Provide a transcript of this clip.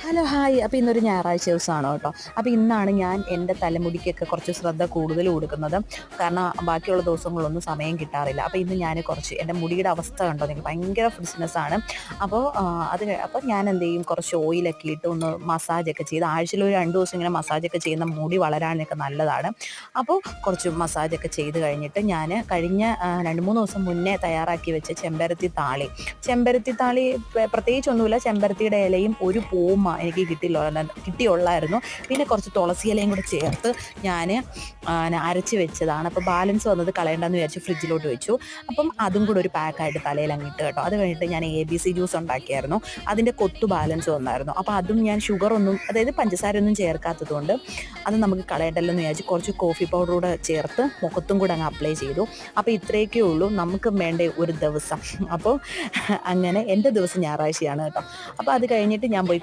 Hello hi. അപ്പോൾ ഇന്നൊരു ഞായറാഴ്ച ദിവസമാണ് കേട്ടോ. അപ്പോൾ ഇന്നാണ് ഞാൻ എൻ്റെ തലമുടിക്കൊക്കെ കുറച്ച് ശ്രദ്ധ കൂടുതൽ കൊടുക്കുന്നത്. കാരണം ബാക്കിയുള്ള ദിവസങ്ങളിലൊന്നും സമയം കിട്ടാറില്ല. അപ്പോൾ ഇന്ന് ഞാൻ കുറച്ച് എൻ്റെ മുടിയുടെ അവസ്ഥ കണ്ടോ നിങ്ങൾ, ഭയങ്കര ഫ്രിസ്നെസ്സാണ്. അപ്പോൾ അപ്പോൾ ഞാൻ എന്ത് ചെയ്യും, കുറച്ച് ഓയിലൊക്കെ ഇട്ട് ഒന്ന് മസാജൊക്കെ ചെയ്ത് ആഴ്ചയിൽ ഒരു 2 ദിവസം ഇങ്ങനെ മസാജൊക്കെ ചെയ്യുന്ന മുടി വളരാനൊക്കെ നല്ലതാണ്. അപ്പോൾ കുറച്ച് മസാജൊക്കെ ചെയ്ത് കഴിഞ്ഞിട്ട് ഞാൻ കഴിഞ്ഞ 2-3 ദിവസം മുന്നേ തയ്യാറാക്കി വെച്ച ചെമ്പരത്തി താളി പ്രത്യേകിച്ചൊന്നുമില്ല, ചെമ്പരത്തിയുടെ ഇലയും ഒരു പൂവും എനിക്ക് കിട്ടിയുള്ളായിരുന്നു. പിന്നെ കുറച്ച് തുളസി ഇലയും കൂടെ ചേർത്ത് ഞാൻ അരച്ച് വെച്ചതാണ്. അപ്പോൾ ബാലൻസ് വന്നത് കളയണ്ടെന്ന് വിചാരിച്ച് ഫ്രിഡ്ജിലോട്ട് വെച്ചു. അപ്പം അതും കൂടെ ഒരു പാക്കായിട്ട് തലയിൽ അങ്ങിട്ട് കേട്ടോ. അത് കഴിഞ്ഞിട്ട് ഞാൻ ABC ജ്യൂസ് ഉണ്ടാക്കിയായിരുന്നു. അതിൻ്റെ കൊത്തു ബാലൻസ് വന്നായിരുന്നു. അപ്പോൾ അതും ഞാൻ അതായത് പഞ്ചസാരയൊന്നും ചേർക്കാത്തതുകൊണ്ട് അത് നമുക്ക് കളയണ്ടല്ലോ എന്ന് വിചാരിച്ച് കുറച്ച് കോഫി പൗഡർ കൂടെ ചേർത്ത് മുഖത്തും കൂടെ അങ്ങ് അപ്ലൈ ചെയ്തു. അപ്പോൾ ഇത്രയൊക്കെ ഉള്ളൂ നമുക്ക് വേണ്ട ഒരു ദിവസം. അപ്പോൾ അങ്ങനെ എൻ്റെ ദിവസം ഞായറാഴ്ചയാണ് കേട്ടോ. അപ്പോൾ അത് കഴിഞ്ഞിട്ട് ഞാൻ പോയി